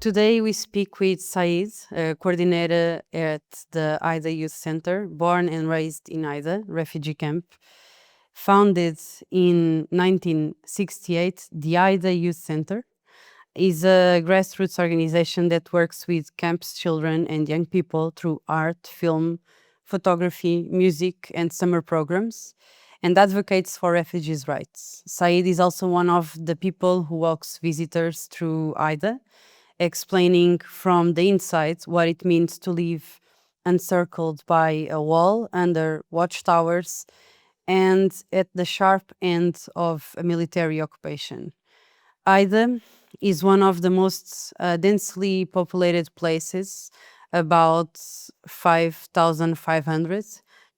Today we speak with Saed, a coordinator at the Aida Youth Centre, born and raised in Aida Refugee Camp. Founded in 1968, the Aida Youth Centre is a grassroots organization that works with camp's children and young people through art, film, photography, music, and summer programs, and advocates for refugees' rights. Saed is also one of the people who walks visitors through Aida, explaining from the inside what it means to live encircled by a wall under watchtowers and at the sharp end of a military occupation. Aida is one of the most densely populated places, about 5,500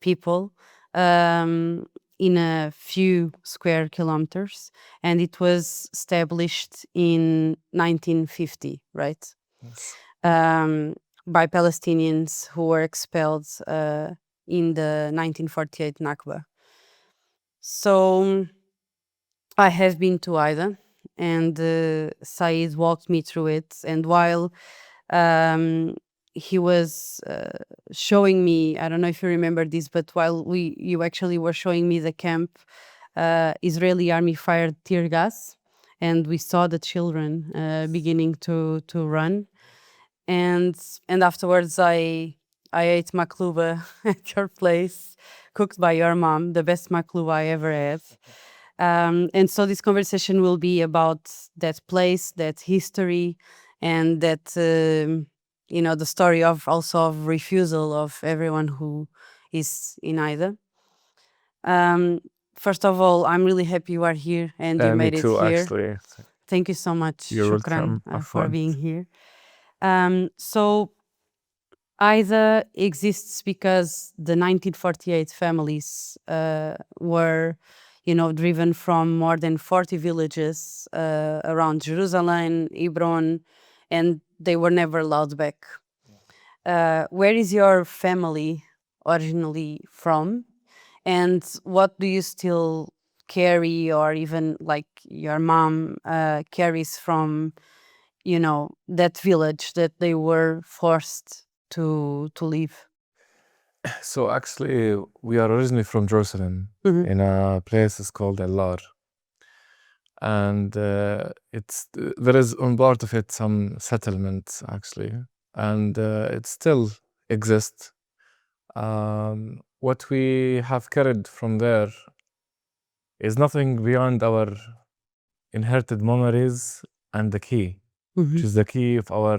people in a few square kilometers, and it was established in 1950, right? Yes. By Palestinians who were expelled in the 1948 Nakba. So I have been to Aida, and Said walked me through it. And while he was showing me, I don't know if you remember this, but while you actually were showing me the camp, Israeli army fired tear gas, and we saw the children beginning to run. And afterwards, I ate maqluba at your place, cooked by your mom, the best maqluba I ever had. And so this conversation will be about that place, that history, and that the story of also of refusal of everyone who is in Aida. First of all, I'm really happy you are here and you Me made too, it here. actually. Thank you so much. You're Shukran welcome. for being here. So Aida exists because the 1948 families were, driven from more than 40 villages around Jerusalem, Hebron, and they were never allowed back. Where is your family originally from? And what do you still carry, or even like your mom carries from, that village that they were forced to leave? So actually, we are originally from Jerusalem, in a place it's called YALLA. And there is on part of it some settlements actually, and it still exists. What we have carried from there is nothing beyond our inherited memories and the key, which is the key of our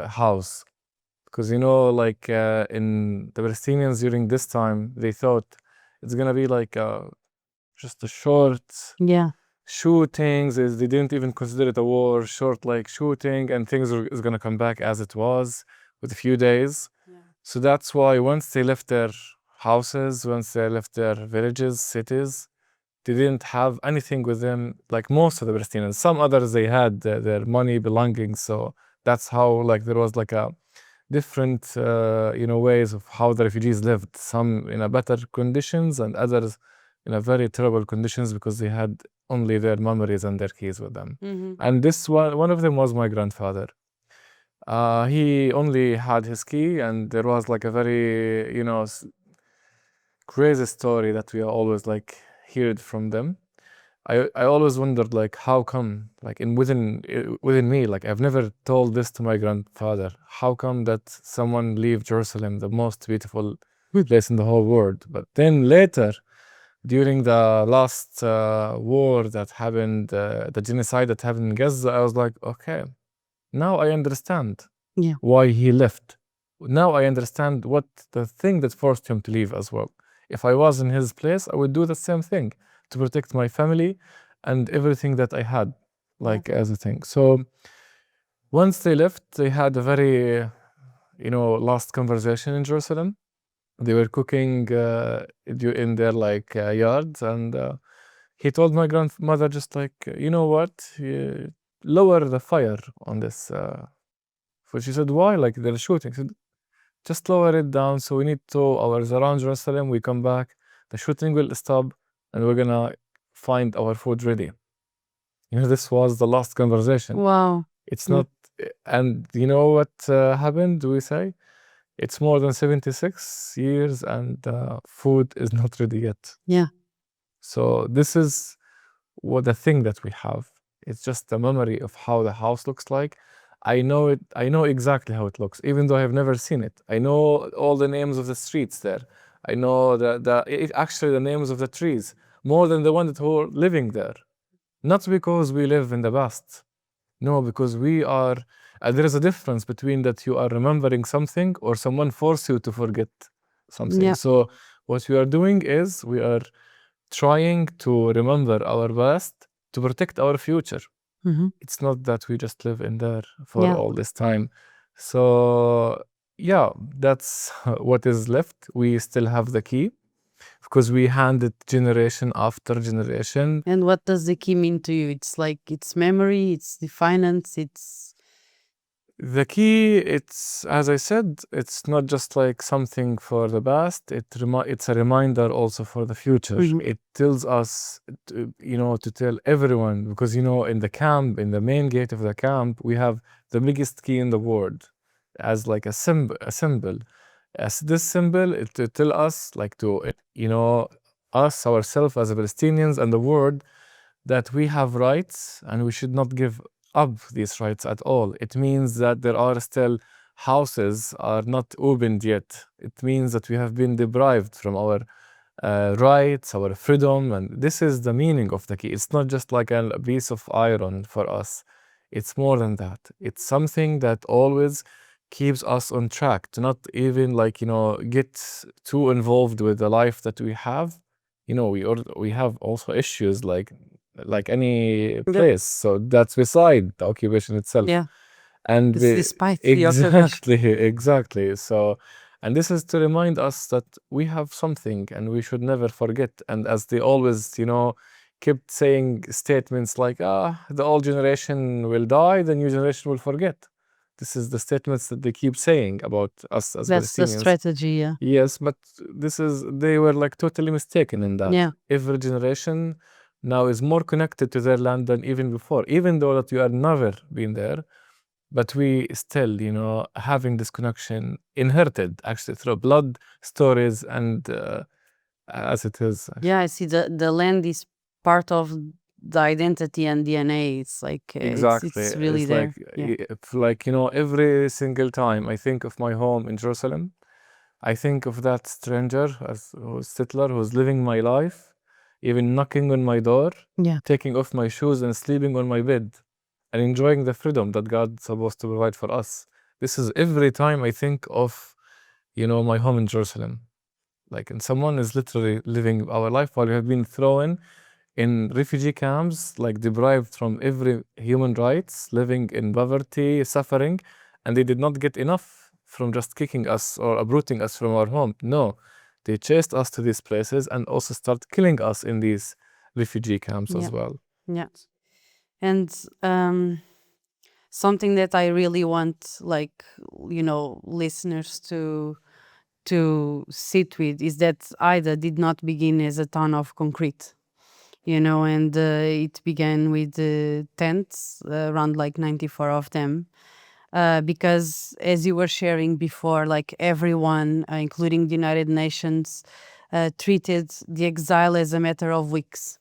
house. Because in the Palestinians during this time, they thought it's gonna be like just a short shootings. They didn't even consider it a war. Short shooting, and things is gonna come back as it was with a few days. So that's why once they left their houses, once they left their villages, cities, they didn't have anything with them. Like most of the Palestinians, some others they had their money, belongings. So that's how there was a different ways of how the refugees lived. Some in a better conditions and others in a very terrible conditions because they had only their memories and their keys with them. And this one of them was my grandfather. He only had his key, and there was a very crazy story that we always heard from them. I always wondered how come within me, I've never told this to my grandfather, how come that someone leave Jerusalem, the most beautiful place in the whole world? But then later, during the last war that happened, the genocide that happened in Gaza, I was like, okay, now I understand why he left. Now I understand what the thing that forced him to leave as well. If I was in his place, I would do the same thing to protect my family and everything that I had, as a thing. So once they left, they had a very, last conversation in Jerusalem. They were cooking in their yards, and he told my grandmother just you know what, lower the fire on this. So she said, why? They're shooting. She said, just lower it down. So we need 2 hours around Jerusalem. We come back, the shooting will stop, and we're gonna find our food ready. This was the last conversation. Wow. It's not and you know what happened? We say it's more than 76 years and food is not ready yet. Yeah. So this is what the thing that we have. It's just a memory of how the house looks like. I know it. I know exactly how it looks, even though I have never seen it. I know all the names of the streets there. I know actually the names of the trees more than the ones that were living there. Not because we live in the past. No, because we are. There is a difference between that you are remembering something or someone force you to forget something. Yeah. So what we are doing is we are trying to remember our past to protect our future. It's not that we just live in there for Yeah. all this time. So yeah, that's what is left. We still have the key because we hand it generation after generation. And what does the key mean to you? It's like it's memory, it's the finance, it's The key, it's as I said, it's not just like something for the past. It's a reminder also for the future. It tells us, to tell everyone because in the camp, in the main gate of the camp, we have the biggest key in the world, as like a symbol. As this symbol, it to tell us, like to us ourselves as Palestinians and the world, that we have rights and we should not give up these rights at all. It means that there are still houses are not opened yet. It means that we have been deprived from our rights, our freedom, and this is the meaning of the key. It's not just like a piece of iron for us. It's more than that. It's something that always keeps us on track to not even get too involved with the life that we have. We have also issues like any place. So that's beside the occupation itself. yeah. And It's despite the occupation. exactly. So, and this is to remind us that we have something and we should never forget. And as they always, kept saying statements like, the old generation will die, the new generation will forget. This is the statements that they keep saying about us as That's the Palestinians. strategy, yeah. Yes, but they were like totally mistaken in that. Yeah. Every generation now is more connected to their land than even before, even though that we are never been there, but we still, having this connection inherited actually through blood stories and as it is. Yeah, I see the land is part of the identity and DNA. It's like Exactly. it's really there. If every single time I think of my home in Jerusalem, I think of that stranger who's settler who's living my life, even knocking on my door, Yeah. taking off my shoes and sleeping on my bed and enjoying the freedom that God's supposed to provide for us. This is every time I think of, my home in Jerusalem. And someone is literally living our life while we have been thrown in refugee camps, deprived from every human rights, living in poverty, suffering, and they did not get enough from just kicking us or uprooting us from our home. No, they chased us to these places and also start killing us in these refugee camps as well. Yeah. And something that I really want, listeners to sit with is that Aida did not begin as a town of concrete, and it began with tents, around 94 of them. Because as you were sharing before, everyone, including the United Nations, treated the exile as a matter of weeks.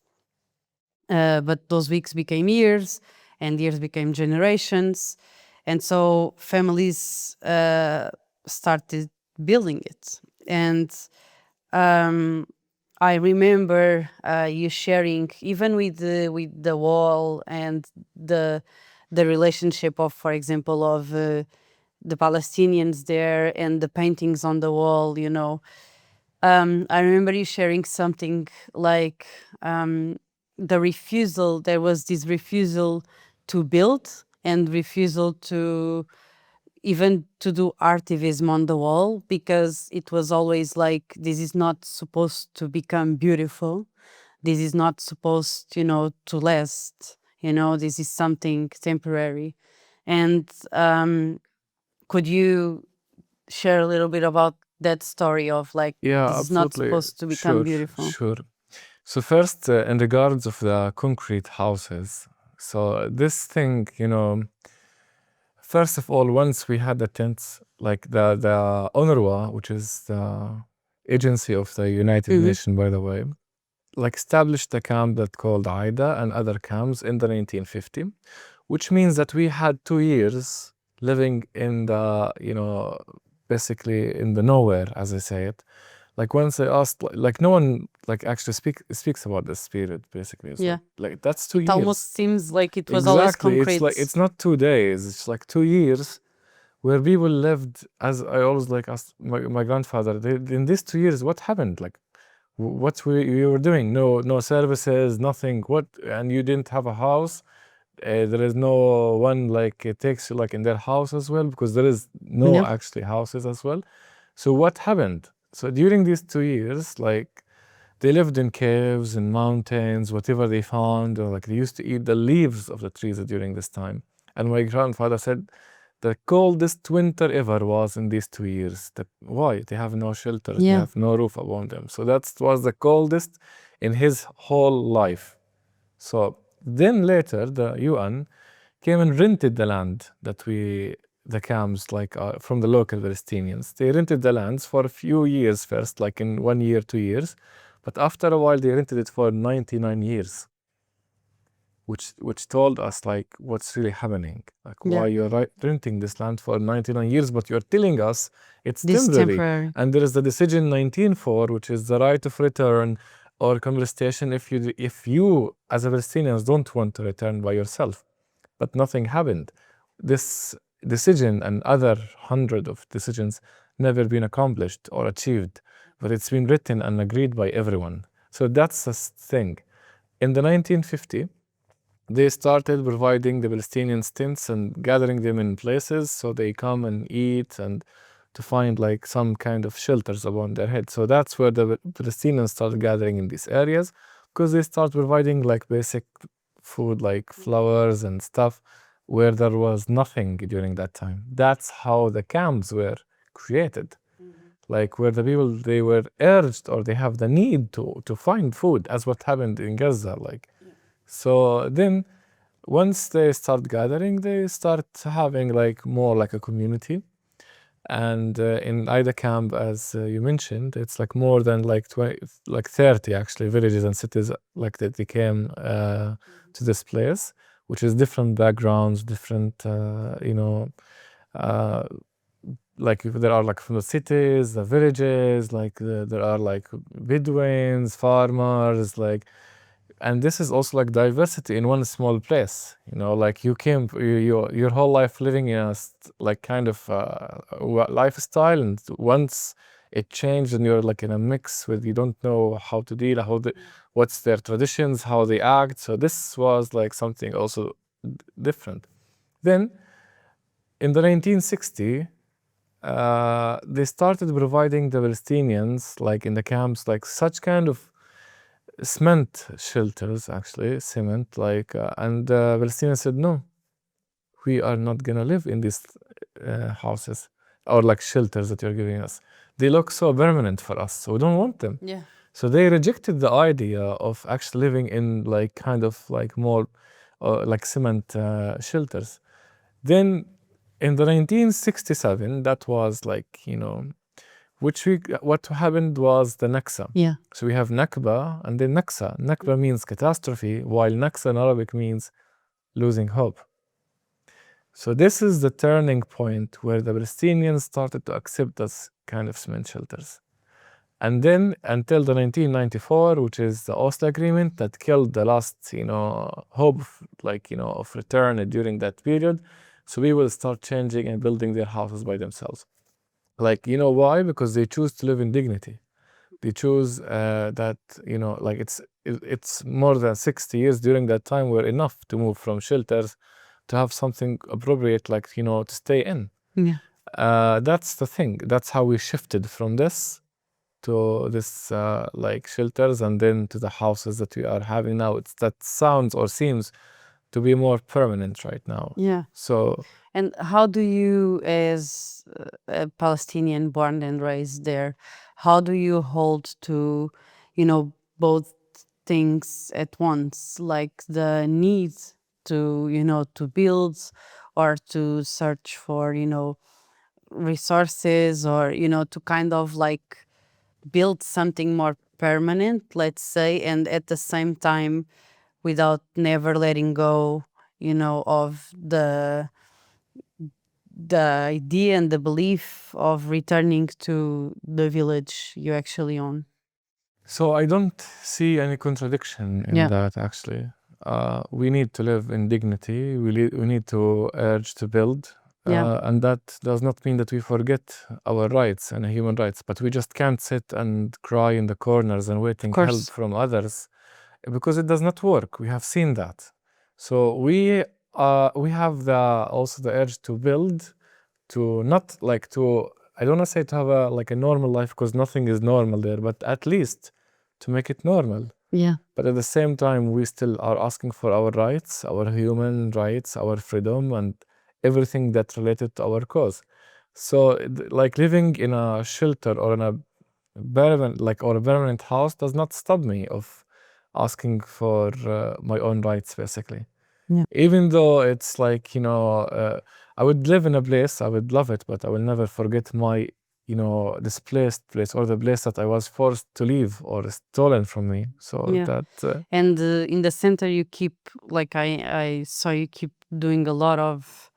But those weeks became years, and years became generations. And so families started building it. And I remember you sharing, even with the wall and the relationship of, for example, of the Palestinians there and the paintings on the wall. I remember you sharing something like the refusal. There was this refusal to build and refusal to even to do artivism on the wall, because it was always like, this is not supposed to become beautiful. This is not supposed, to last. This is something temporary. And could you share a little bit about that story of Yeah, this is not absolutely. supposed to become beautiful? Sure. So first, in regards of the concrete houses, so this thing, First of all, once we had the tents, like the UNRWA, which is the agency of the United Nations, by the way, like established a camp that called Aida and other camps in the 1950, which means that we had 2 years living in the, basically in the nowhere, as I say it. Like once I asked, like no one like actually speaks about this period. Basically, it's like that's 2 It years. almost seems like it was always Exactly, concrete. it's like it's not 2 days. It's like 2 years where people lived. As I always like asked my grandfather, in these 2 years, what happened? Like, what you were doing? No services, nothing. What? And you didn't have a house. There is no one like it takes you like in their house as well, because there is no actually houses as well. So what happened? So during these 2 years, like they lived in caves and mountains, whatever they found, or like they used to eat the leaves of the trees during this time. And my grandfather said the coldest winter ever was in these 2 years. Why? They have no shelter, they have no roof above them. So that was the coldest in his whole life. So then later, the UN came and rented the land that the camps, like from the local Palestinians. They rented the lands for a few years first, like in 1 year, 2 years. But after a while, they rented it for 99 years, which told us like what's really happening. Like why you're renting this land for 99 years, but you're telling us it's temporary. And there is the decision 1904, which is the right of return or compensation if you as a Palestinians don't want to return by yourself. But nothing happened. This decision and other 100 of decisions never been accomplished or achieved, but it's been written and agreed by everyone. So that's the thing. In the 1950, they started providing the Palestinians tents and gathering them in places so they come and eat and to find like some kind of shelters above their head. So that's where the Palestinians started gathering in these areas, because they start providing like basic food like flowers and stuff where there was nothing during that time. That's how the camps were created. Like where the people, they were urged or they have the need to find food, as what happened in Gaza. So then once they start gathering, they start having like more like a community. And in Aida camp, as you mentioned, it's like more than like 20, like 30 actually villages and cities like that they came to this place, which is different backgrounds, different like there are like from the cities, the villages, like there are like Bedouins, farmers, like, and this is also like diversity in one small place. Like you came, your whole life living in a like kind of lifestyle, and once it changed and you're like in a mix with, you don't know how to deal, what's their traditions, how they act. So this was like something also different. Then in the 1960s, they started providing the Palestinians, like in the camps, like such kind of cement shelters, actually, cement, like, and the Palestinians said, no, we are not gonna live in these houses or like shelters that you're giving us. They look so permanent for us, so we don't want them. So they rejected the idea of actually living in like kind of like more like cement shelters. Then in the 1967, that was like, what happened was the Naksa. So we have Nakba and then Naksa. Nakba means catastrophe, while Naksa in Arabic means losing hope. So this is the turning point where the Palestinians started to accept this kind of cement shelters. And then until the 1994, which is the Oslo Agreement that killed the last, hope of return during that period. So we will start changing and building their houses by themselves. Like, why? Because they choose to live in dignity. They choose that, like it's more than 60 years during that time were enough to move from shelters to have something appropriate, like, to stay in. That's the thing. That's how we shifted from this to this like shelters, and then to the houses that we are having now. That sounds or seems to be more permanent right now. So, and how do you, as a Palestinian born and raised there, how do you hold to, both things at once, like the need to, to build or to search for, resources, or, to kind of like build something more permanent, let's say, and at the same time, without never letting go, of the idea and the belief of returning to the village you actually own. So I don't see any contradiction in that, actually. We need to live in dignity. We need to urge to build. And that does not mean that we forget our rights and human rights, but we just can't sit and cry in the corners and waiting help from others, because it does not work. We have seen that. So we have also the urge to build, to not like to, I don't want to say to have a normal life, because nothing is normal there, but at least to make it normal. Yeah. But at the same time, we still are asking for our rights, our human rights, our freedom, and everything that's related to our cause. So like living in a shelter or in a permanent house does not stop me of asking for my own rights, basically. Yeah. Even though it's like, I would live in a place, I would love it, but I will never forget my, displaced place, or the place that I was forced to leave or stolen from me. So that. And in the center, you keep, like, I saw you keep doing a lot of.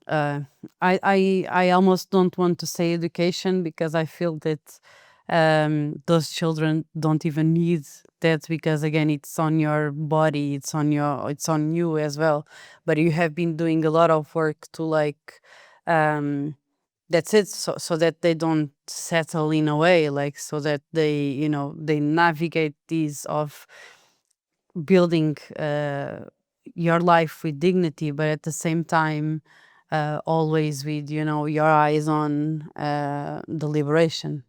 I almost don't want to say education, because I feel that those children don't even need that, because again, it's on your body, it's on you as well. But you have been doing a lot of work to, like, that's it, so that they don't settle in a way, like, so that they they navigate these of building your life with dignity, but at the same time always with your eyes on the liberation.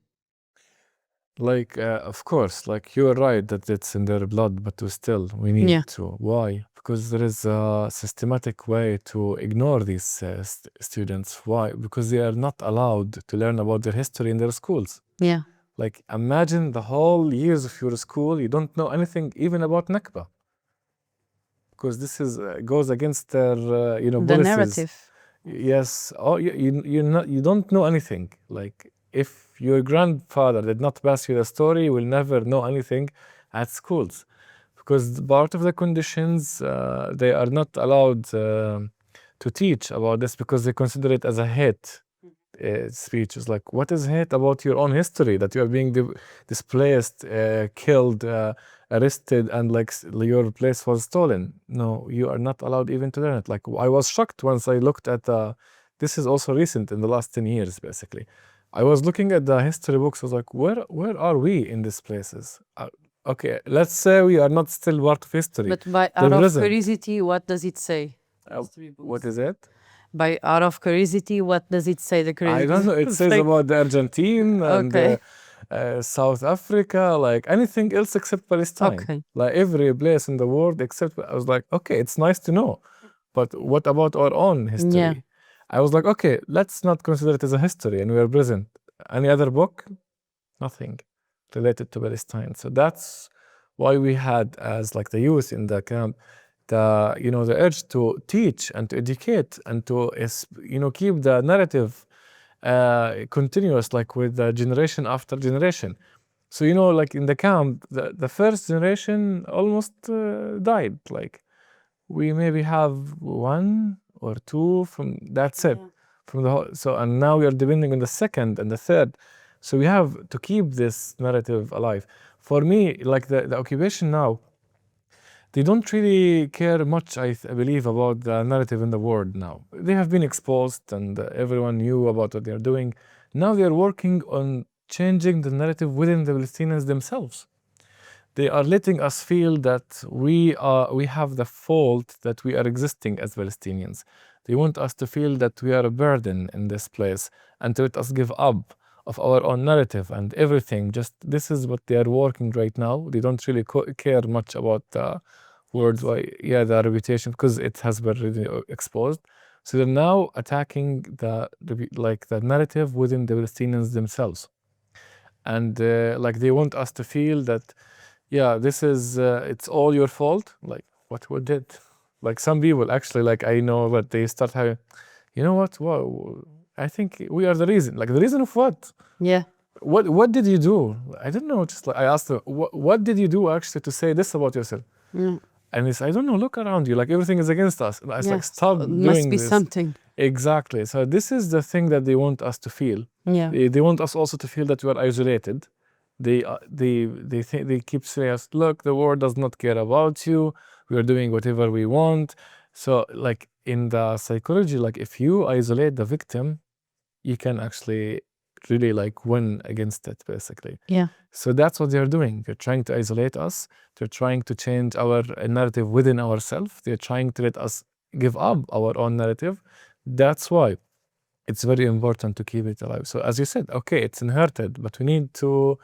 Like, of course, like you are right that it's in their blood, but still, we need to. Why? Because there is a systematic way to ignore these students. Why? Because they are not allowed to learn about their history in their schools. Yeah. Like, imagine the whole years of your school, you don't know anything even about Nakba. Because this goes against their, The policies. narrative. Yes. Oh, you don't know anything. Like, if your grandfather did not pass you the story, you will never know anything at schools, because part of the conditions, they are not allowed to teach about this, because they consider it as a hate speech. It's like, what is hate about your own history, that you are being displaced, killed, arrested, and like your place was stolen? No, you are not allowed even to learn it. Like, I was shocked once I looked at this is also recent, in the last 10 years, basically. I was looking at the history books. I was like, where are we in these places? Okay, let's say we are not still part of history. But out of curiosity, what does it say? What is it? Out of curiosity, what does it say? I don't know. It says about the Argentine and South Africa, like anything else except Palestine. Okay. Like every place in the world except. I was like, okay, it's nice to know, but what about our own history? Yeah. I was like, okay, let's not consider it as a history, and we are present. Any other book? Nothing related to Palestine. So that's why we had, as like the youth in the camp, the urge to teach and to educate and to keep the narrative continuous, like with the generation after generation. So like in the camp, the first generation almost died. Like, we maybe have one or two from, that's it, from the whole. So, and now we are depending on the second and the third. So we have to keep this narrative alive. For me, like the occupation now, they don't really care much, I believe, about the narrative in the world now. They have been exposed, and everyone knew about what they are doing. Now they are working on changing the narrative within the Palestinians themselves. They are letting us feel that we have the fault that we are existing as Palestinians. They want us to feel that we are a burden in this place, and to let us give up of our own narrative and everything. Just, this is what they are working right now. They don't really care much about the worldwide, the reputation, because it has been really exposed. So they're now attacking the narrative within the Palestinians themselves, and like they want us to feel that, this is it's all your fault. Like, what we did? Like some people actually, like I know that they start having, you know what? Whoa, I think we are the reason. Like the reason of what? Yeah. What did you do? I don't know. Just like I asked them, what did you do actually to say this about yourself? Mm. And it's, I don't know, look around you, like everything is against us. And I was like, Yes. stop Must doing be this. something. Exactly. So this is the thing that they want us to feel. Yeah. They want us also to feel that we are isolated. They think, they keep saying us, look, the world does not care about you. We are doing whatever we want. So like in the psychology, like if you isolate the victim, you can actually really like win against it, basically. Yeah. So that's what they're doing. They're trying to isolate us. They're trying to change our narrative within ourselves. They're trying to let us give up our own narrative. That's why it's very important to keep it alive. So as you said, okay, it's inherited, but we need to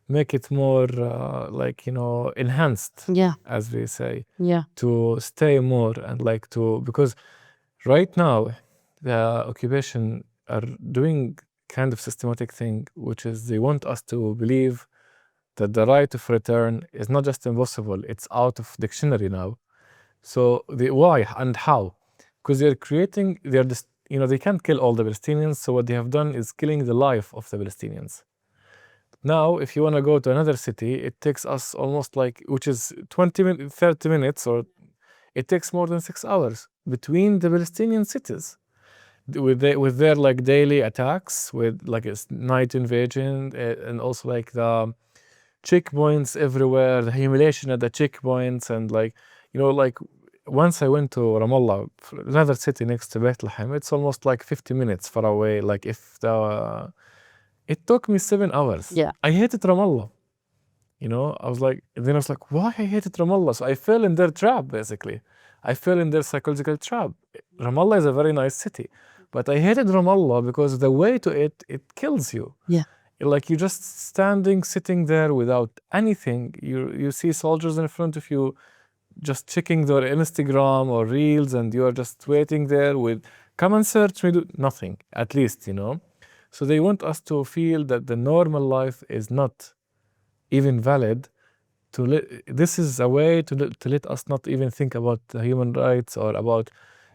make it more like, you know, enhanced, Yeah. as we say, Yeah. to stay more and like to, because right now the occupation are doing kind of systematic thing, which is they want us to believe that the right of return is not just impossible, it's out of dictionary now. So the why and how? Because they're creating, they're just, you know, they can't kill all the Palestinians. So what they have done is killing the life of the Palestinians. Now, if you want to go to another city, it takes us almost like, which is 30 minutes, or it takes more than 6 hours between the Palestinian cities with their like daily attacks, with like a night invasion, and also like the checkpoints everywhere, the humiliation at the checkpoints, and like, you know, like once I went to Ramallah, another city next to Bethlehem, it's almost like 50 minutes far away. Like if the, it took me 7 hours. Yeah. I hated Ramallah. You know, I was like, then I was like, why I hated Ramallah? So I fell in their trap, basically. I fell in their psychological trap. Ramallah is a very nice city, but I hated Ramallah because the way to it, it kills you. Yeah. Like you're just standing, sitting there without anything. You see soldiers in front of you, just checking their Instagram or reels, and you are just waiting there with, come and search me, do nothing, at least, you know. So they want us to feel that the normal life is not even valid. This is a way to let us not even think about human rights or about.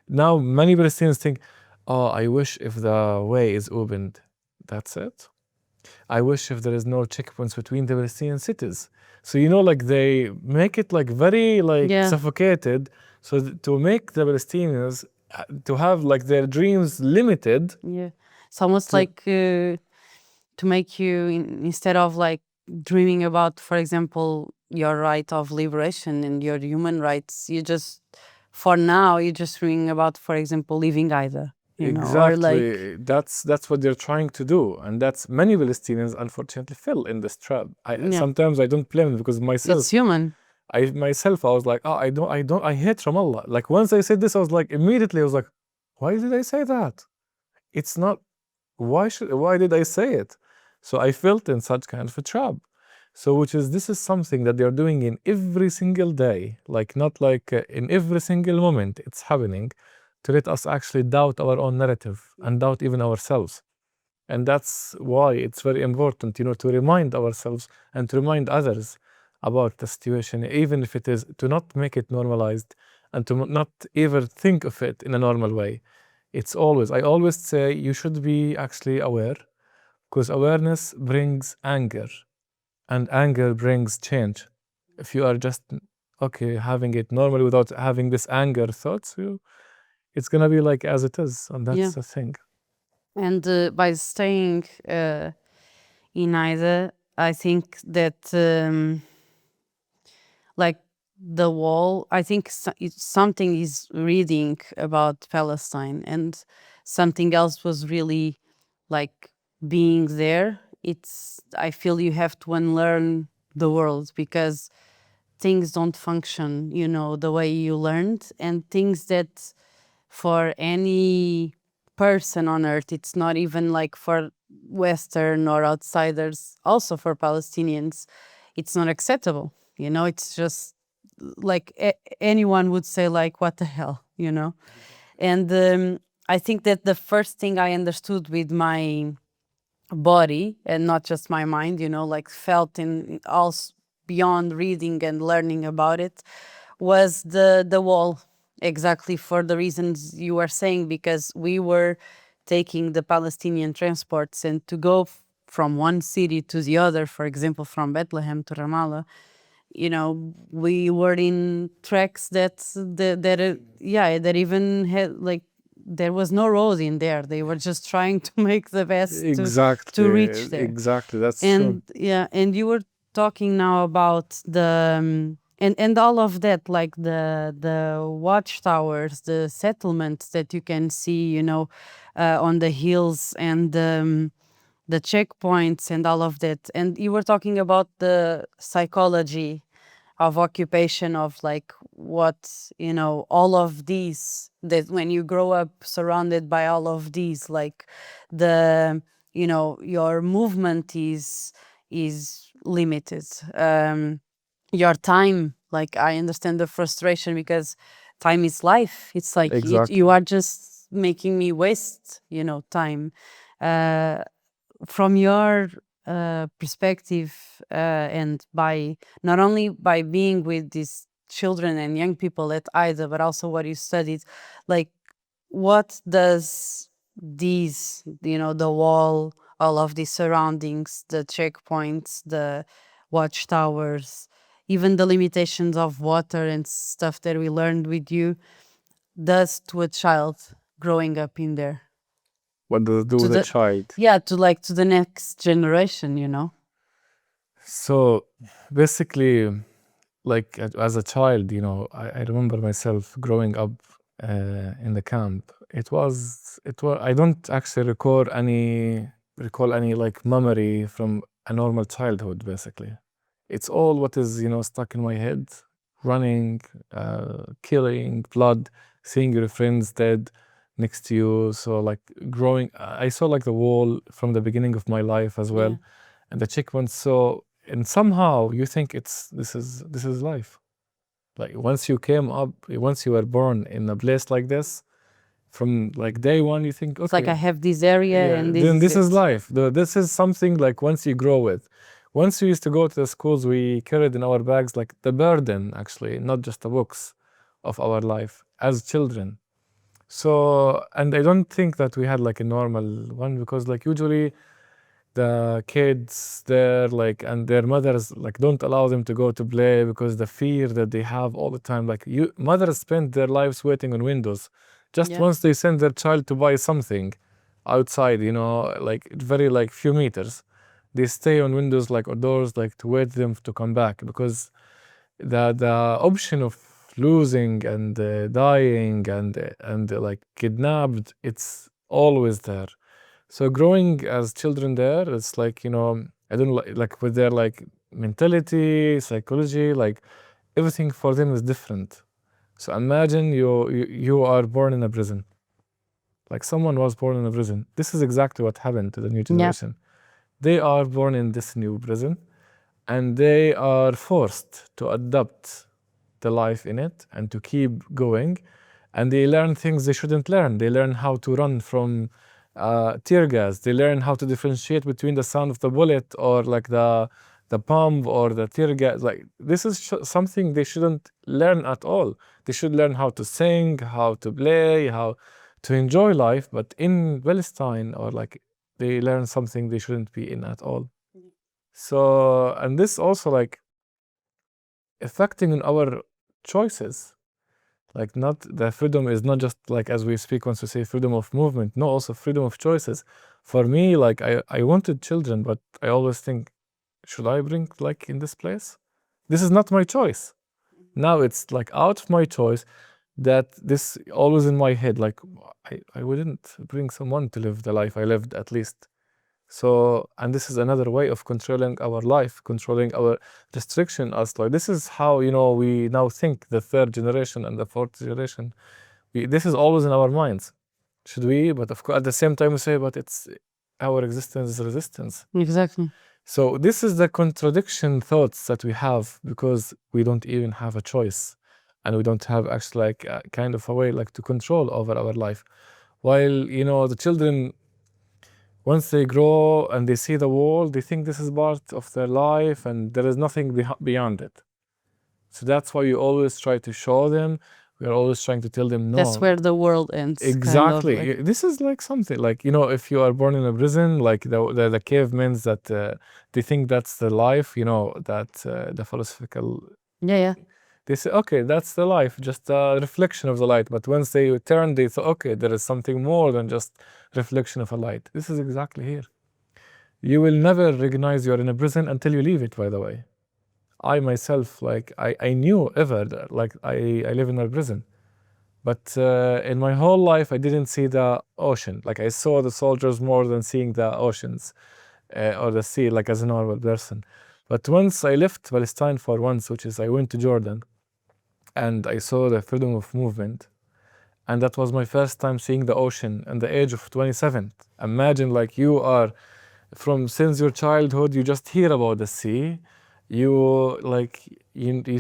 Now many Palestinians think, oh, I wish if the way is opened. That's it. I wish if there is no checkpoints between the Palestinian cities. So, you know, like they make it like very like Yeah. suffocated. So to make the Palestinians to have like their dreams limited. Yeah. It's almost To- like to make you, instead of like dreaming about, for example, your right of liberation and your human rights, you just, for now, you're just dreaming about, for example, leaving Aida. You know, or like, Exactly. That's what they're trying to do, and that's many Palestinians unfortunately fell in this trap. Yeah. Sometimes I don't blame them because myself, it's human. I was like, oh, I hate Ramallah. Like once I said this, I was like, immediately I was like, why did I say that? It's not. Why did I say it? So I felt in such kind of a trap. So this is something that they're doing in every single day, like not like in every single moment it's happening, to let us actually doubt our own narrative and doubt even ourselves. And that's why it's very important, you know, to remind ourselves and to remind others about the situation, even if it is to not make it normalized and to not ever think of it in a normal way. I always say you should be actually aware, because awareness brings anger and anger brings change. If you are just, okay, having it normally without having this anger thoughts, it's gonna be like as it is, and that's Yeah. the thing. And by staying in Aida, I think that like the wall, I think something is reading about Palestine, and something else was really like being there. I feel you have to unlearn the world, because things don't function, you know, the way you learned, and things that for any person on earth, it's not even like for Western or outsiders, also for Palestinians, it's not acceptable. You know, it's just like anyone would say, like, what the hell, you know? And I think that the first thing I understood with my body, and not just my mind, you know, like felt in all beyond reading and learning about it, was the wall exactly for the reasons you were saying, because we were taking the Palestinian transports, and to go from one city to the other, for example, from Bethlehem to Ramallah, we were in tracks that even had, like, there was no road in there. They were just trying to make the best to reach there. Exactly, that's true. And and you were talking now about the and all of that, like the watchtowers, the settlements that you can see, on the hills, and the checkpoints and all of that. And you were talking about the psychology of occupation, of like what, all of these, that when you grow up surrounded by all of these, like the, your movement is limited. Your time, like, I understand the frustration, because time is life. It's like Exactly. you are just making me waste, time. From your perspective, and by not only by being with these children and young people at Aida, but also what you studied, like, what does these, the wall, all of these surroundings, the checkpoints, the watchtowers, even the limitations of water and stuff that we learned with you, does to a child growing up in there? What does it do To with a the- child? Yeah, to the next generation. So basically, like as a child, I remember myself growing up in the camp. I don't actually recall any like memory from a normal childhood. Basically, it's all what is stuck in my head: running, killing, blood, seeing your friends dead next to you. So like growing, I saw like the wall from the beginning of my life as well, and the checkpoints. So and somehow you think this is life. Like once you were born in a place like this, from like day one, you think, It's like, I okay, have this area, and then this is it. life. This is something like once you grow with. Once we used to go to the schools, we carried in our bags like the burden, actually, not just the books of our life as children. So, and I don't think that we had like a normal one, because like usually the kids there, like, and their mothers like don't allow them to go to play, because the fear that they have all the time, like mothers spend their lives waiting on windows just once they send their child to buy something outside, like very like few meters, they stay on windows, like, or doors, like to wait them to come back, because the option of losing and dying and like kidnapped, it's always there. So growing as children there, it's like, I don't like with their like mentality, psychology, like everything for them is different. So imagine you are born in a prison. Like someone was born in a prison. This is exactly what happened to the new generation. They are born in this new prison, and they are forced to adapt the life in it and to keep going. And they learn things they shouldn't learn. They learn how to run from tear gas. They learn how to differentiate between the sound of the bullet or like the pump or the tear gas. Like this is something they shouldn't learn at all. They should learn how to sing, how to play, how to enjoy life. But in Palestine, or like, they learn something they shouldn't be in at all. So, and this also like affecting on our choices. Like, not the freedom is not just like as we speak once we say freedom of movement, no, also freedom of choices. For me, like I wanted children, but I always think, should I bring like in this place? This is not my choice. Now it's like out of my choice, that this always in my head, like I wouldn't bring someone to live the life I lived, at least. So, and this is another way of controlling our life, controlling our restriction as like, this is how, we now think, the third generation and the fourth generation. This is always in our minds. Should we? But of course, at the same time, we say, but it's our existence is resistance. Exactly. So this is the contradiction thoughts that we have, because we don't even have a choice, and we don't have actually like a kind of a way like to control over our life. While, the children, once they grow and they see the world, they think this is part of their life and there is nothing beyond it. So that's why you always try to show them, We are always trying to tell them no. That's where the world ends. Exactly. Kind of, like. This is like something like, if you are born in a prison, like the cavemen that they think that's the life, that the philosophical. Yeah. They say, okay, that's the life, just a reflection of the light. But once they turn, they say, okay, there is something more than just reflection of a light. This is exactly here. You will never recognize you're in a prison until you leave it, by the way. I myself, like, I knew ever that, like, I live in a prison. But in my whole life, I didn't see the ocean. Like, I saw the soldiers more than seeing the oceans or the sea, like, as a normal person. But once I left Palestine for once, which is I went to Jordan, and I saw the freedom of movement. And that was my first time seeing the ocean at the age of 27. Imagine, like, you are since your childhood, you just hear about the sea. You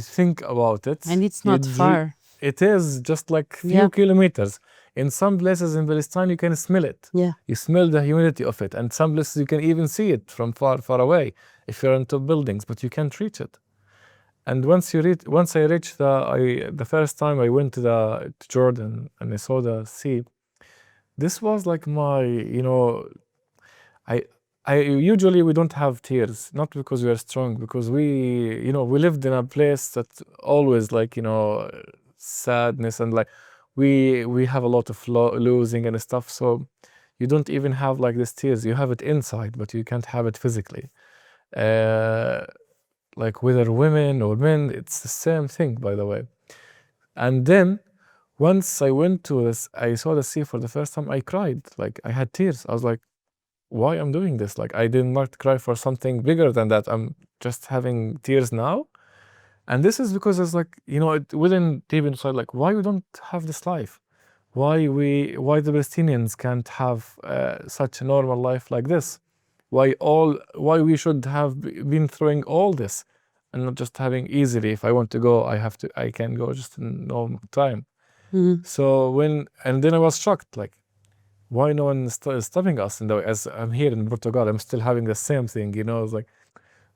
think about it. And it's not far. It is just like few kilometers. In some places in Palestine, you can smell it. Yeah. You smell the humidity of it. And some places you can even see it from far, far away if you're on top buildings, but you can't reach it. And once I reached the first time I went to Jordan and I saw the sea, this was like my, I usually we don't have tears, not because we are strong, because we lived in a place that always like, sadness and like we have a lot of losing and stuff. So you don't even have like this tears. You have it inside, but you can't have it physically. Like whether women or men, it's the same thing, by the way. And then once I went to this, I saw the sea for the first time, I cried. Like I had tears. I was like, why I'm doing this? Like I did not cry for something bigger than that. I'm just having tears now. And this is because it's like, within deep inside, like why we don't have this life? Why the Palestinians can't have such a normal life like this? Why we should have been throwing all this and not just having easily, if I want to go, I can go just in normal time. So and then I was shocked, like, why no one is stopping us? And as I'm here in Portugal, I'm still having the same thing, it's like,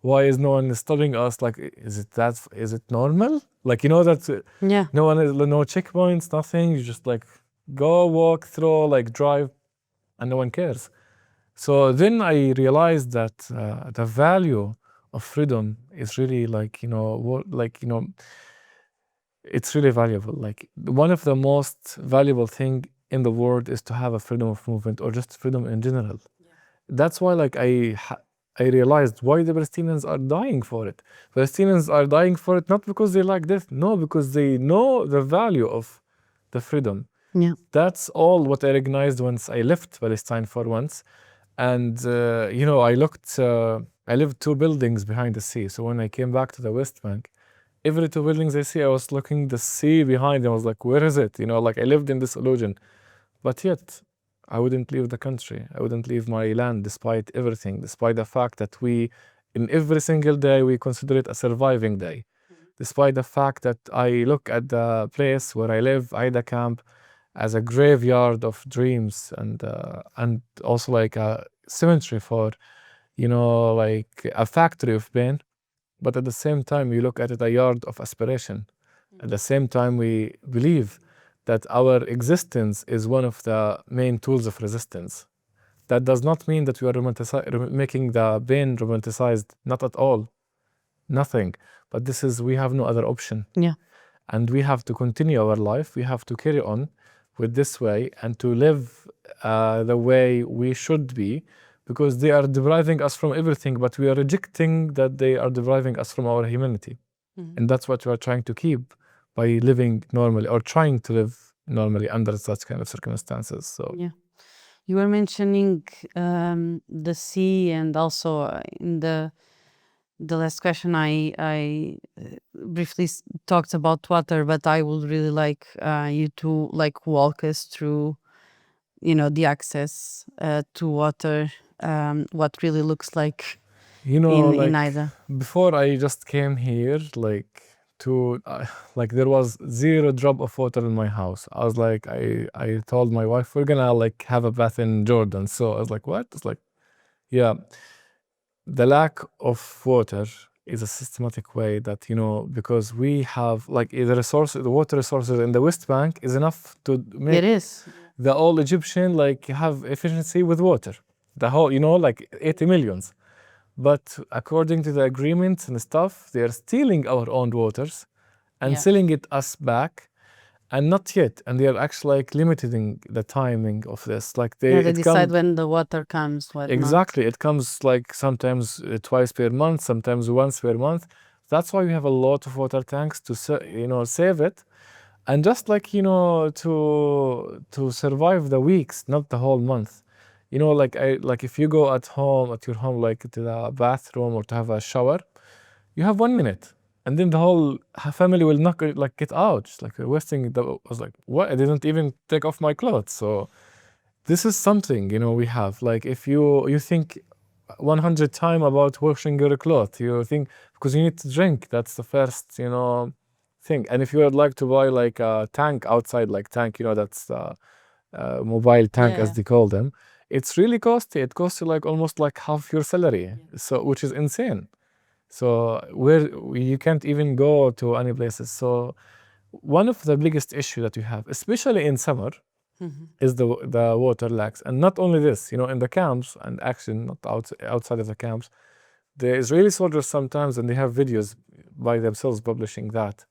why is no one stopping us? Like, is it normal? Like, that no one is, no checkpoints, nothing. You just like go walk through, like drive, and no one cares. So then I realized that the value of freedom is really like, it's really valuable. Like one of the most valuable thing in the world is to have a freedom of movement or just freedom in general. That's why like I realized why the Palestinians are dying for it. Palestinians are dying for it not because they like this, no, because they know the value of the freedom. Yeah. That's all what I recognized once I left Palestine for once. And, I lived 2 buildings behind the sea. So when I came back to the West Bank, every 2 buildings I see, I was looking the sea behind them. I was like, where is it? Like I lived in this illusion. But yet, I wouldn't leave the country. I wouldn't leave my land despite everything, despite the fact that in every single day, we consider it a surviving day. Despite the fact that I look at the place where I live, Aida Camp, as a graveyard of dreams and also like a cemetery for, like a factory of pain. But at the same time, you look at it a yard of aspiration. At the same time, we believe that our existence is one of the main tools of resistance. That does not mean that we are making the pain romanticized, not at all. Nothing. But we have no other option. Yeah. And we have to continue our life. We have to carry on with this way and to live the way we should be, because they are depriving us from everything, but we are rejecting that they are depriving us from our humanity. And that's what we are trying to keep by living normally or trying to live normally under such kind of circumstances. So yeah, you were mentioning the sea, and also in the last question I briefly talked about water, but I would really like you to like walk us through the access to water, what really looks like in Aida. Before I just came here, like there was 0 drop of water in my house. I was like, I told my wife, we're gonna like have a bath in Jordan. So I was like, what? It's like, yeah, the lack of water is a systematic way that, because we have like the water resources in the West Bank is enough to make It is. the old Egyptian like have efficiency with water. The whole, like 80 millions. But according to the agreements and stuff, they are stealing our own waters and selling it us back. And not yet, and they are actually like limiting the timing of this. Like they decide when the water comes. Exactly, it comes like sometimes twice per month, sometimes once per month. That's why we have a lot of water tanks to save it, and just like to survive the weeks, not the whole month. Like if you go at your home, like to the bathroom or to have a shower, you have 1 minute. And then the whole family will not like get out. Just like wasting. I was like, what? I didn't even take off my clothes. So this is something we have. Like if you think 100 times about washing your clothes, you think because you need to drink. That's the first thing. And if you would like to buy like a tank outside, like tank, that's the mobile tank as they call them. It's really costly. It costs you like almost like half your salary. So which is insane. So where you can't even go to any places. So one of the biggest issue that you have, especially in summer, is the water lacks. And not only this, in the camps, and actually not outside of the camps, the Israeli soldiers sometimes, and they have videos by themselves publishing that.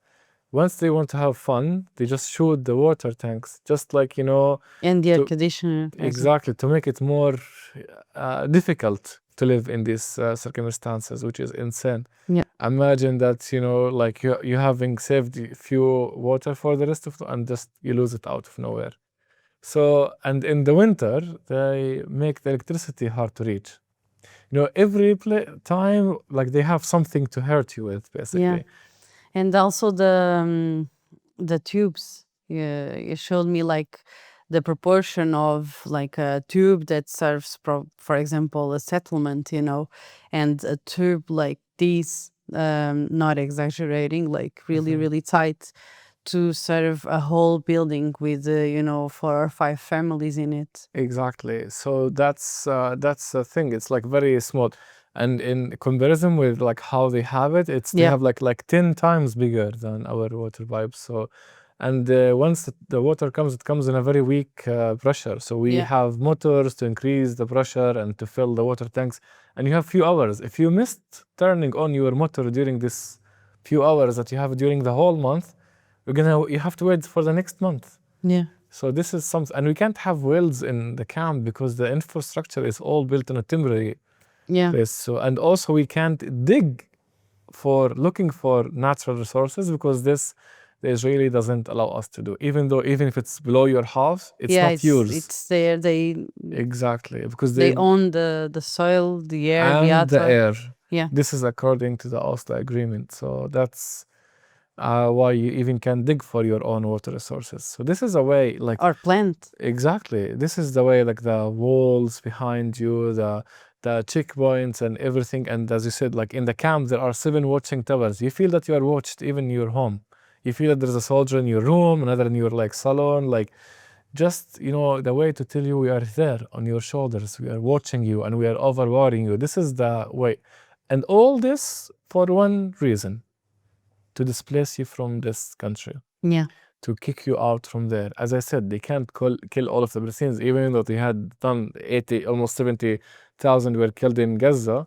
Once they want to have fun, they just shoot the water tanks, just like, and the air conditioner. Exactly, to make it more difficult to live in these circumstances, which is insane. Yeah. Imagine that, like you having saved a few water for the rest of and just you lose it out of nowhere. So, and in the winter, they make the electricity hard to reach. Every time, like they have something to hurt you with, basically. Yeah. And also the tubes. You showed me like the proportion of like a tube that serves, for example, a settlement, and a tube like this, not exaggerating, like really tight, to serve a whole building with 4 or 5 families in it. Exactly. So that's the thing. It's like very small, and in comparison with like how they have it, they have like 10 times bigger than our water pipes. So. And once the water comes, it comes in a very weak pressure. So we have motors to increase the pressure and to fill the water tanks. And you have few hours. If you missed turning on your motor during this few hours that you have during the whole month, you have to wait for the next month. Yeah. So this is something, and we can't have wells in the camp because the infrastructure is all built on a temporary place. So, and also we can't dig looking for natural resources because the Israeli doesn't allow us to do, even if it's below your house, it's not yours. It's there. Exactly, because they own the soil, the air, and the air. Yeah. This is according to the Oslo agreement. So that's why you even can dig for your own water resources. So this is a way like or plant. Exactly. This is the way like the walls behind you, the checkpoints and everything. And as you said, like in the camp, there are 7 watching towers. You feel that you are watched even in your home. You feel that there's a soldier in your room, another in your like salon, like just, the way to tell you we are there on your shoulders. We are watching you and we are overpowering you. This is the way. And all this for one reason, to displace you from this country. Yeah. To kick you out from there. As I said, they can't kill all of the Palestinians, even though they had done almost 70,000 were killed in Gaza.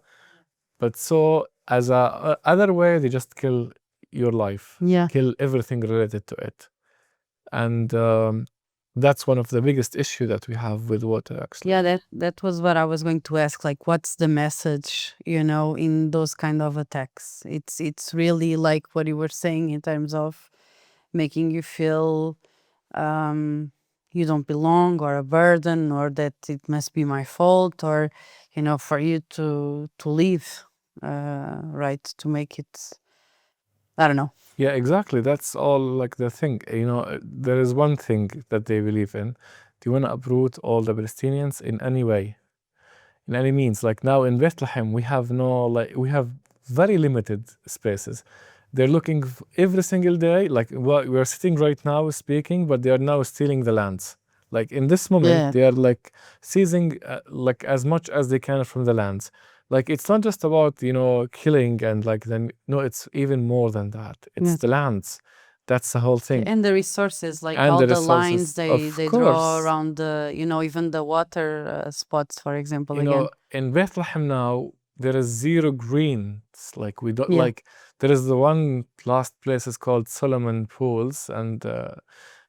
But so as a other way, they just kill your life, kill everything related to it. And that's one of the biggest issue that we have with water, actually. Yeah, that was what I was going to ask. Like, what's the message, in those kind of attacks? It's really like what you were saying in terms of making you feel you don't belong or a burden, or that it must be my fault, or for you to leave, right, to make it, I don't know. Yeah, exactly. That's all like the thing. There is one thing that they believe in. They want to uproot all the Palestinians in any way, in any means. Like now in Bethlehem, we have we have very limited spaces. They're looking every single day, like we're sitting right now speaking, but they are now stealing the lands. Like in this moment, they are like seizing like as much as they can from the lands. like it's not just about killing and like then no, it's even more than that. It's the lands. That's the whole thing. And the resources, like And all the the lines resources, they of draw course. around the even the water spots, for example. In Bethlehem now there is zero green. It's like we don't Yeah. like. There is the one last place is called Solomon Pools, and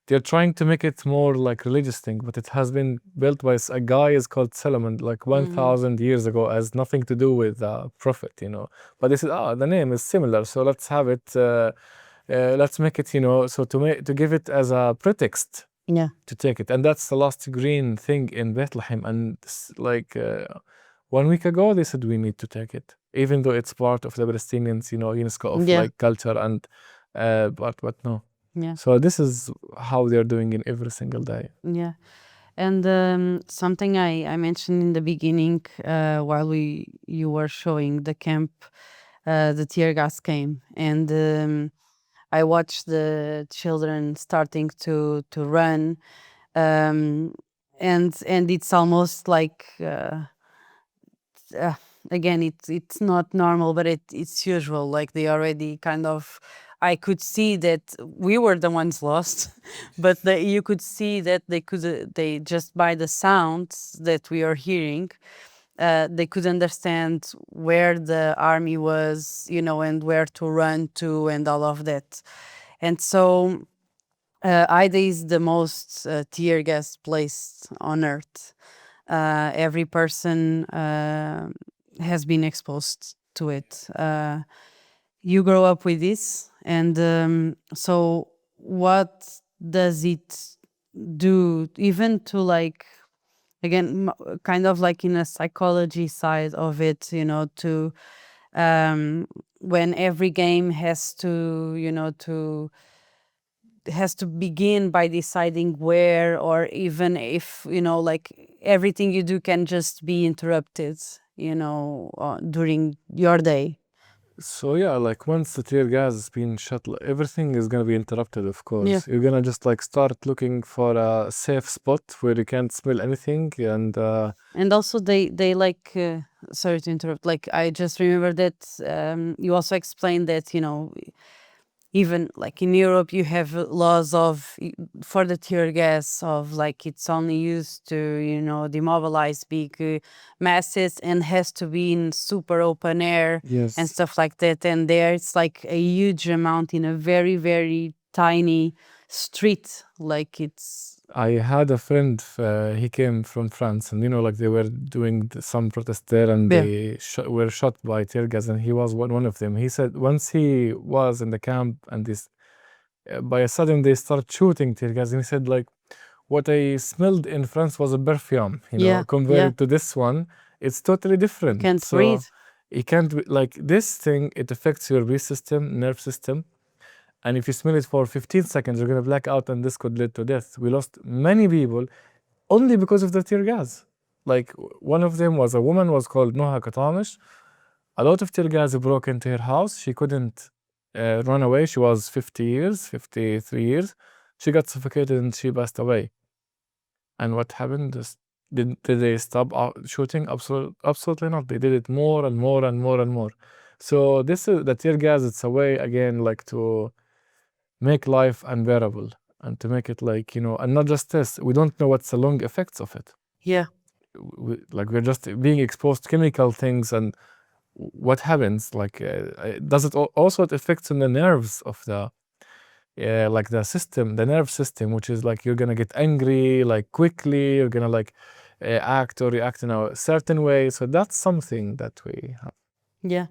they're trying to make it more like religious thing, but it has been built by a guy is called Solomon like 1,000 years ago, has nothing to do with prophet, But they said, the name is similar, so let's have it. Let's make it, so to give it as a pretext. Yeah. To take it, and that's the last green thing in Bethlehem. And like 1 week ago, they said we need to take it, even though it's part of the Palestinians, UNESCO of like culture and but no. Yeah. So this is how they're doing in every single day. Yeah. And something I mentioned in the beginning, while you were showing the camp, the tear gas came, and I watched the children starting to run, and it's almost like again it's not normal, but it's usual. Like they already kind of. I could see that we were the ones lost, but you could see that they just by the sounds that we are hearing, they could understand where the army was, and where to run to and all of that. And so Aida is the most tear gas place on earth. Every person has been exposed to it. You grow up with this, and so what does it do even to, like, again, kind of like in a psychology side of it, to when every game has to begin by deciding where, or even if like everything you do can just be interrupted during your day. So yeah, like once the tear gas has been shut, everything is gonna be interrupted. Of course, Yeah. you're gonna just like start looking for a safe spot where you can't smell anything, and also they like sorry to interrupt, like I just remember that you also explained that even like in Europe you have laws for the tear gas of like it's only used to demobilize big masses and has to be in super open air yes, and stuff like that, and there it's like a huge amount in a very very tiny street. Like it's I had a friend, he came from France, and like they were doing some protest there, and they were shot by tear gas, and he was one of them. He said once he was in the camp, and this by a sudden they start shooting tear gas, and he said like what I smelled in France was a perfume, compared to this one, it's totally different. can't breathe. You can't like this thing. It affects your breath system, nerve system. And if you smell it for 15 seconds, you're going to black out, and this could lead to death. We lost many people only because of the tear gas. Like one of them was a woman, was called Noha Katamish. A lot of tear gas broke into her house. She couldn't run away. She was 53 years. She got suffocated and she passed away. And what happened is, did they stop shooting? Absolutely not. They did it more and more and more and more. So this is the tear gas. It's a way again, like to make life unbearable, and to make it like and not just this, we don't know what's the long effects of it. Yeah. We're just being exposed to chemical things, and what happens, like does it also, it affects on the nerves of the like the nerve system, which is like you're gonna get angry like quickly, you're gonna like act or react in a certain way. So that's something that we have. Yeah.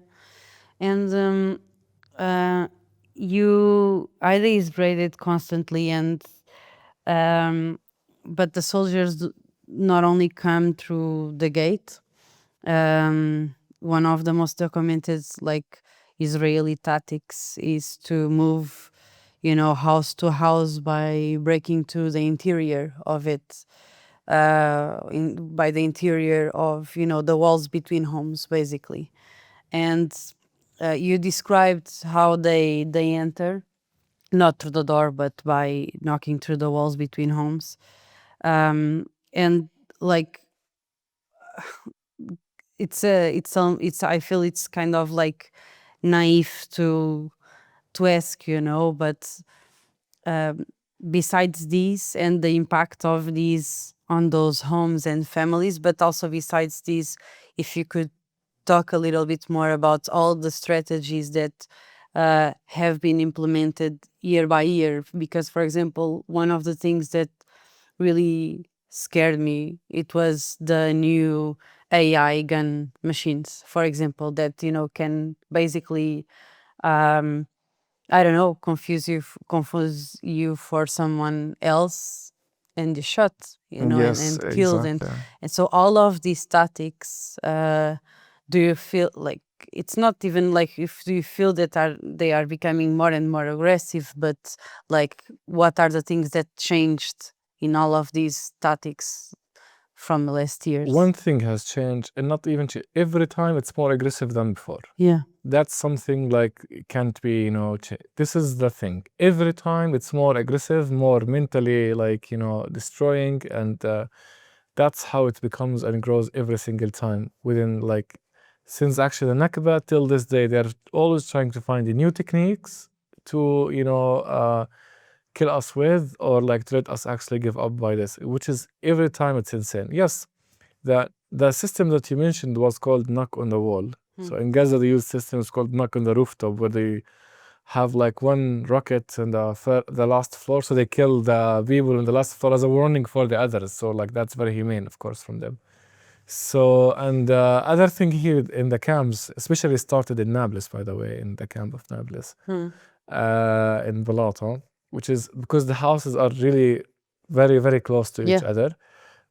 And Aida is braided constantly, and but the soldiers not only come through the gate. One of the most documented like Israeli tactics is to move house to house by breaking to the interior of it, by the interior of the walls between homes, basically. And you described how they enter, not through the door, but by knocking through the walls between homes. And like I feel it's kind of like naive to ask, but besides these and the impact of these on those homes and families, but also besides these, if you could talk a little bit more about all the strategies that have been implemented year by year. Because, for example, one of the things that really scared me, it was the new AI gun machines, for example, that can basically I don't know, confuse you for someone else, and you shot, Yes, and killed, and exactly. so all of these tactics. Do you feel like it's not even like if do you feel that they are becoming more and more aggressive, but like what are the things that changed in all of these tactics from last years? One thing has changed, and not even every time it's more aggressive than before. Yeah. That's something like can't be, this is the thing. Every time it's more aggressive, more mentally like, destroying, and that's how it becomes and grows every single time within like, since actually the Nakba till this day, they're always trying to find the new techniques to, kill us with, or like to let us actually give up by this, which is every time it's insane. Yes, the system that you mentioned was called knock on the wall. So in Gaza, they use systems called knock on the rooftop, where they have like one rocket in the last floor, so they kill the people in the last floor as a warning for the others. So like that's very humane, of course, from them. So, and the other thing here in the camps, especially started in Nablus, by the way, in the camp of Nablus, in Balata, which is because the houses are really very, very close to each other.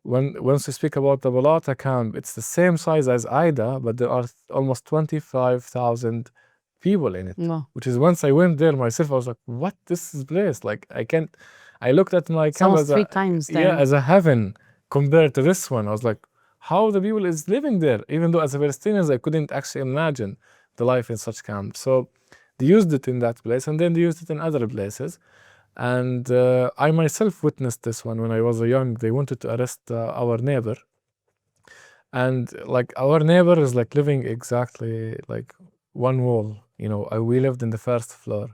Once we speak about the Balata camp, it's the same size as Aida, but there are almost 25,000 people in it. Wow. Which is, once I went there myself, I was like, what, this is place? Like, I looked at my camp almost 3 times then. as a heaven compared to this one. I was like, how the people is living there? Even though as a Palestinians, I couldn't actually imagine the life in such camp. So they used it in that place, and then they used it in other places. And I myself witnessed this one when I was young. They wanted to arrest our neighbor. And like our neighbor is like living exactly like one wall, we lived in the first floor.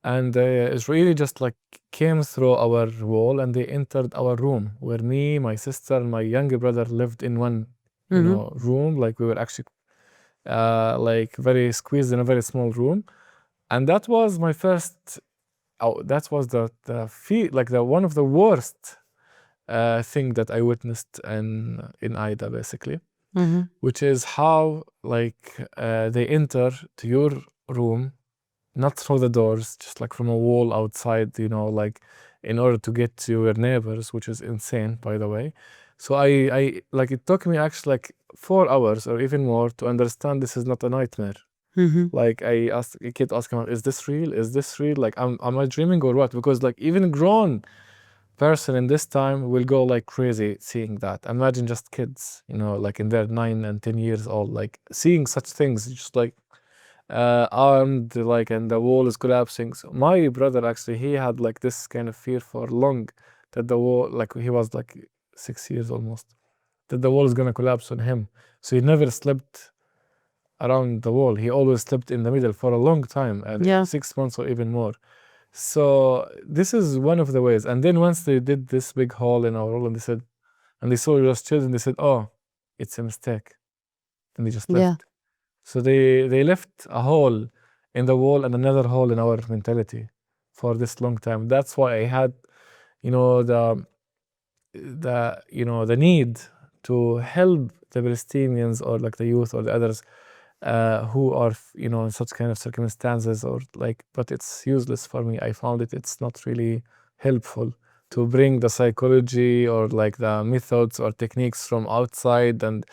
And Israeli just like came through our wall, and they entered our room, where me, my sister, and my younger brother lived in one, room. Like we were actually like very squeezed in a very small room. And that was my first, that was the like the one of the worst thing that I witnessed in Aida, basically, which is how like they enter to your room, not through the doors, just like from a wall outside, like in order to get to your neighbors, which is insane, by the way. So I like, it took me actually like 4 hours or even more to understand this is not a nightmare. Like I kept asking, is this real? Is this real? Like, am I dreaming or what? Because like even grown person in this time will go like crazy seeing that. Imagine just kids, like in their 9 and 10 years old, like seeing such things, just like armed, like, and the wall is collapsing. So my brother actually, he had like this kind of fear for long, that the wall, like he was like 6 years almost, that the wall is gonna collapse on him. So he never slept around the wall. He always slept in the middle for a long time, and 6 months or even more. So this is one of the ways. And then once they did this big hole in our wall, and they saw just children, they said, oh, it's a mistake. And they just left. So they left a hole in the wall and another hole in our mentality for this long time. That's why I had, the need to help the Palestinians, or like the youth or the others who are, in such kind of circumstances, or like, but it's useless for me. I found it's not really helpful to bring the psychology or like the methods or techniques from outside, and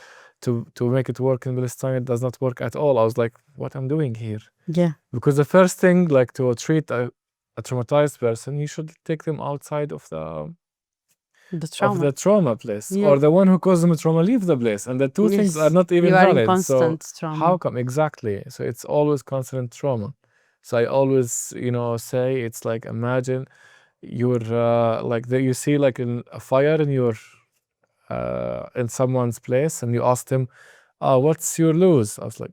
to make it work in Palestine. It does not work at all. I was like, what I'm doing here? Because the first thing, like, to treat a traumatized person, you should take them outside of the trauma place, or the one who caused them trauma leave the place, and the two things are not even valid. In constant trauma. How come? Exactly. So it's always constant trauma. So I always, say, it's like, imagine you're like you see like a fire in your in someone's place, and you ask them, what's your lose? I was like,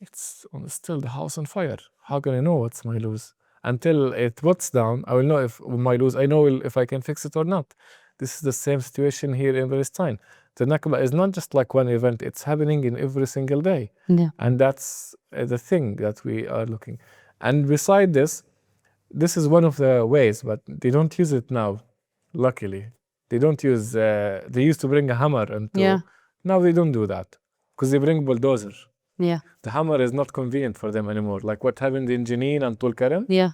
it's still the house on fire. How can I know what's my lose? Until it puts down, I will know if my lose, I know if I can fix it or not. This is the same situation here in Palestine. The Nakba is not just like one event, it's happening in every single day. Yeah. And that's the thing that we are looking. And beside this is one of the ways, but they don't use it now, luckily. They don't use, they used to bring a hammer and now they don't do that because they bring bulldozer. Yeah. The hammer is not convenient for them anymore. Like what happened in Jenin and Tul Karam. Yeah.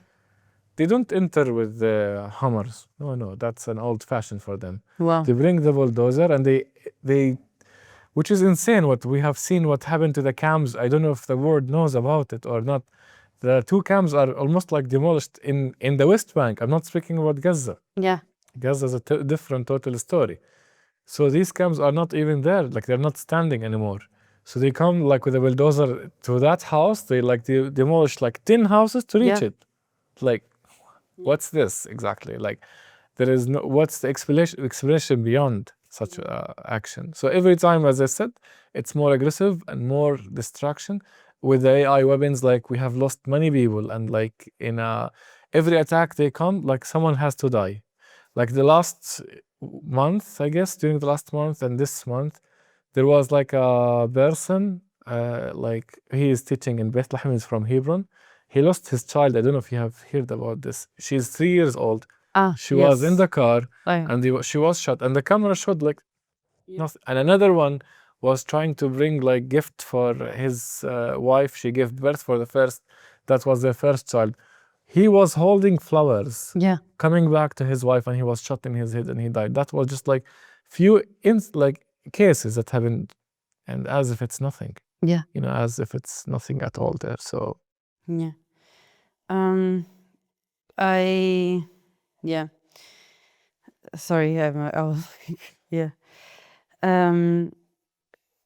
They don't enter with hammers. No, that's an old fashion for them. Wow. They bring the bulldozer and they, which is insane. What we have seen, what happened to the camps. I don't know if the world knows about it or not. The two camps are almost like demolished in the West Bank. I'm not speaking about Gaza. Yeah. Gaza is a different total story. So these camps are not even there. Like they're not standing anymore. So they come like with a bulldozer to that house. They demolish like 10 houses to reach it. Like, what's this exactly? Like, there is no, what's the explanation beyond such action? So every time, as I said, it's more aggressive and more destruction. With the AI weapons, like we have lost many people, and like in every attack they come, like someone has to die. Like the last month, I guess, during the last month and this month, there was like a person, like he is teaching in Bethlehem, he's from Hebron. He lost his child. I don't know if you have heard about this. She's 3 years old. She was in the car and she was shot, and the camera showed like nothing. And another one was trying to bring like gift for his wife. She gave birth for that was their first child. He was holding flowers, coming back to his wife, and he was shot in his head and he died. That was just like few like cases that happened, and as if it's nothing. Yeah. You know, as if it's nothing at all there. So yeah. Sorry, I was yeah.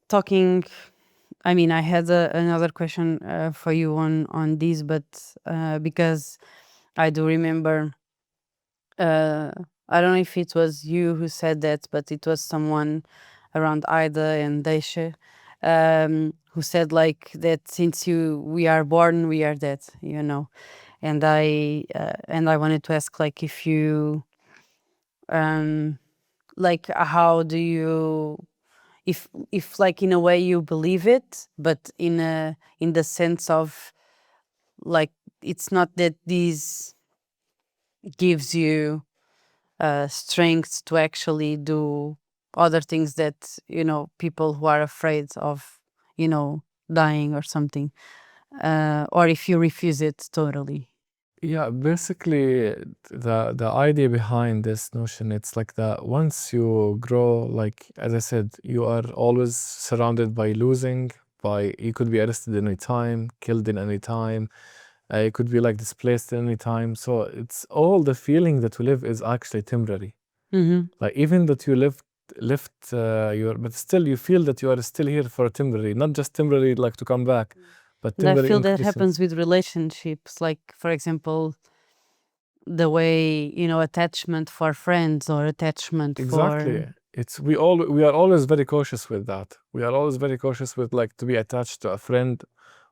Talking, I mean, I had another question for you on this, but because I do remember, I don't know if it was you who said that, but it was someone around Aida and Daisha, who said like that since we are born, we are dead, you know. And I wanted to ask like if you, like how do you, if like in a way you believe it, but in the sense of like it's not that this gives you strength to actually do other things that, you know, people who are afraid of, you know, dying or something, or if you refuse it totally. yeah, basically the idea behind this notion, it's like that once you grow, like as I said, you are always surrounded by losing, by you could be arrested any time, killed in any time, you could be like displaced at any time. So it's all the feeling that we live is actually temporary. Like even that you left but still you feel that you are still here for temporary, not just temporary like to come back, but And I temporary feel that increasing. happens with relationships, like for example, the way, you know, attachment for friends or attachment Exactly. for It's we are always very cautious with that. We are always very cautious with like to be attached to a friend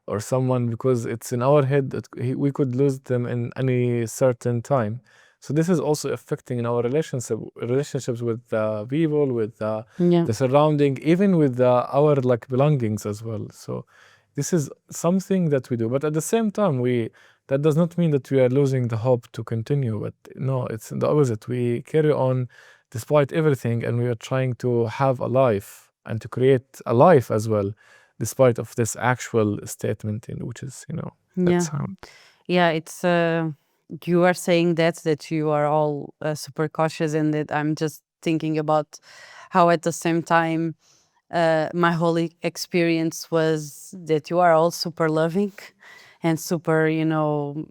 or someone because it's in our head that we could lose them in any certain time. So this is also affecting in our relationships with people, with the surrounding, even with our like belongings as well. So this is something that we do, but at the same time, that does not mean that we are losing the hope to continue. But no, it's the opposite. We carry on despite everything, and we are trying to have a life and to create a life as well, despite of this actual statement, which is, you know, that sound. Yeah, it's you are saying that you are all super cautious, and that I'm just thinking about how at the same time my whole experience was that you are all super loving and super, you know,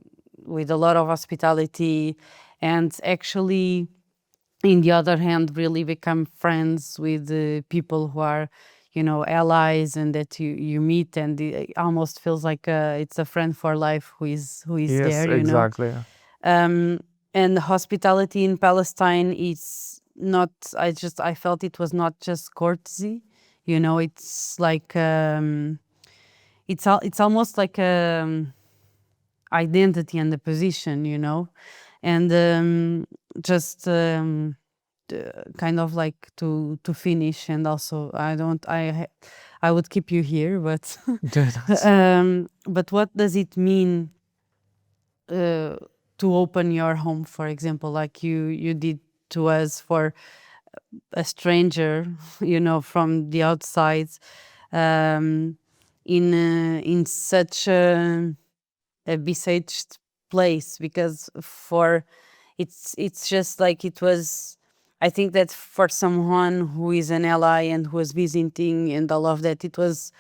with a lot of hospitality, and actually in the other hand really become friends with the people who are, you know, allies, and that you meet, and it almost feels like it's a friend for life who is Yes, there, you exactly. know. And the hospitality in Palestine is not, I felt it was not just courtesy, It's like it's almost like a identity and a position, and just kind of like to finish, and also I would keep you here, but but what does it mean to open your home, for example, like you did to us, for a stranger, from the outside, in such a besieged place? Because for it's just like it was. I think that for someone who is an ally and who was visiting and all of that, it was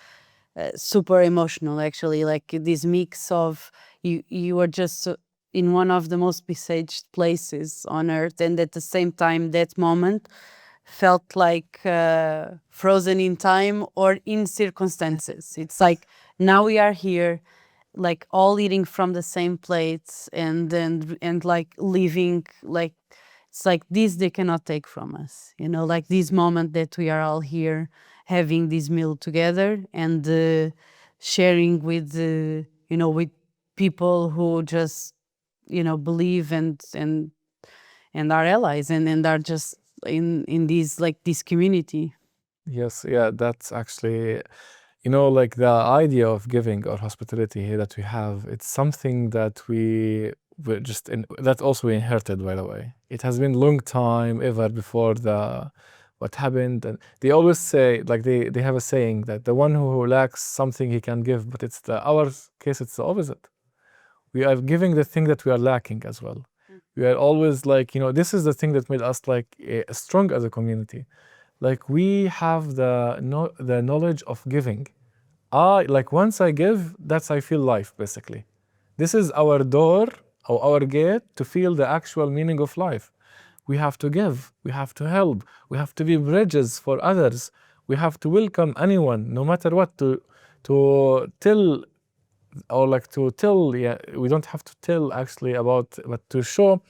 super emotional, actually. Like this mix of you were just in one of the most besieged places on earth, and at the same time that moment felt like frozen in time or in circumstances. It's like now we are here, like all eating from the same plates, and like living, like it's like this they cannot take from us, like this moment that we are all here having this meal together, and sharing with with people who just believe, and are allies, and are just in this, like this community. Yes, yeah, that's actually, like the idea of giving or hospitality here that we have, it's something that we that also we inherited, by the way. It has been long time ever before what happened. And they always say, like they have a saying that the one who lacks something he can give, but it's our case, it's the opposite. We are giving the thing that we are lacking as well. We are always like, this is the thing that made us like strong as a community. Like we have the knowledge of giving. Like once I give, I feel life, basically. This is our door or our gate to feel the actual meaning of life. We have to give, we have to help, we have to be bridges for others. We have to welcome anyone, no matter what, to tell, or like to tell, yeah, we don't have to tell actually about, but to show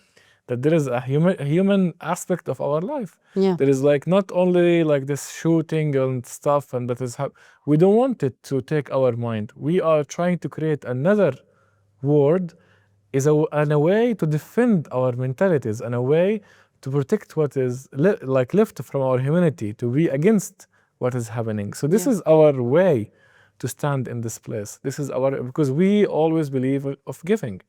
that there is a human aspect of our life. Yeah. There is like not only like this shooting and stuff, and that is how we don't want it to take our mind. We are trying to create another world, and a way to defend our mentalities, and a way to protect what is like left from our humanity, to be against what is happening. So this is our way to stand in this place. This is because we always believe of giving.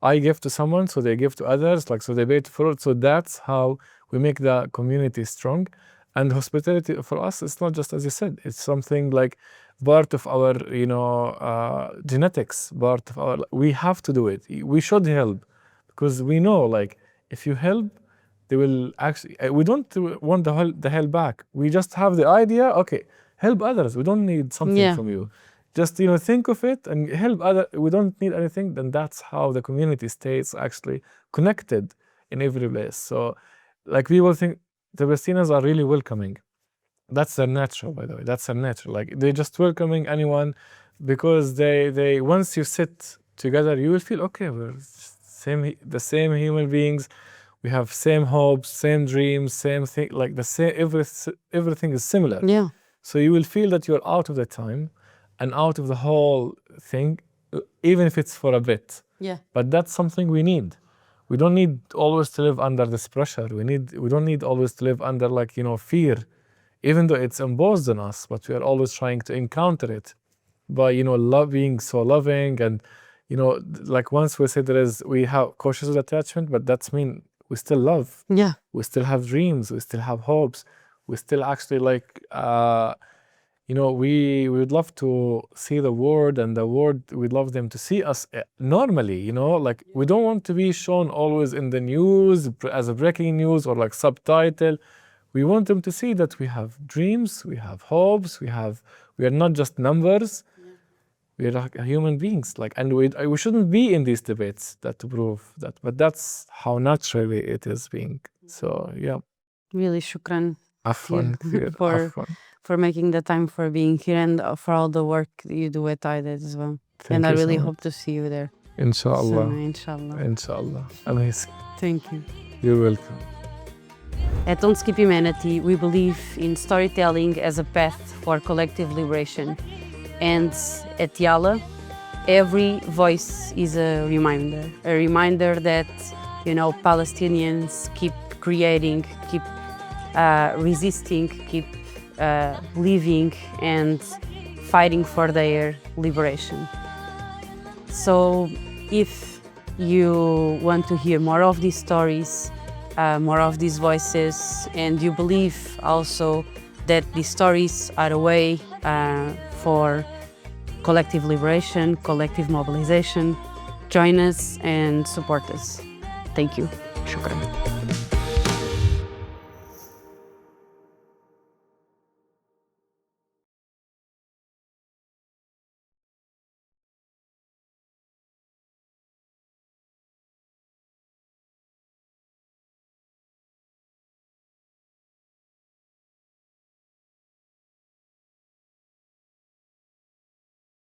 I give to someone, so they give to others, like so they pay for it. So that's how we make the community strong. And hospitality for us, it's not just, as you said, it's something like part of our, genetics, part of our, we have to do it. We should help, because we know, like, if you help, they will actually, we don't want the help back. We just have the idea, okay, help others. We don't need something from you. Just, think of it and help others. We don't need anything. Then that's how the community stays actually connected in every place. So, like, people think the Palestinians are really welcoming. That's their nature, by the way. That's their nature. Like, they're just welcoming anyone, because they once you sit together, you will feel, okay, we're the same human beings. We have same hopes, same dreams, same thing. Like the same, everything is similar. Yeah. So you will feel that you're out of the time and out of the whole thing, even if it's for a bit. Yeah. But that's something we need. We don't need always to live under this pressure. We don't need always to live under, like, fear, even though it's imposed on us, but we are always trying to encounter it by, being so loving. And, like once we say we have cautious attachment, but that's mean we still love. Yeah. We still have dreams. We still have hopes. We still actually like, we would love to see the world, and the world, we'd love them to see us normally, like we don't want to be shown always in the news as a breaking news or like subtitle. We want them to see that we have dreams, we have hopes, we are not just numbers. We are like human beings, like, and we shouldn't be in these debates to prove that, but that's how naturally it is being. So yeah. Really, shukran. Afwan, for making the time, for being here, and for all the work that you do at Aida as well. Thank I you really so hope to see you there. Inshallah. Soon, inshallah. Inshallah. Amazing. Thank you. You're welcome. At Don't Skip Humanity, we believe in storytelling as a path for collective liberation. And at YALLA, every voice is a reminder that, Palestinians keep creating, keep resisting, keep living and fighting for their liberation. So if you want to hear more of these stories, more of these voices, and you believe also that these stories are a way for collective liberation, collective mobilization, join us and support us. Thank you. Shukran.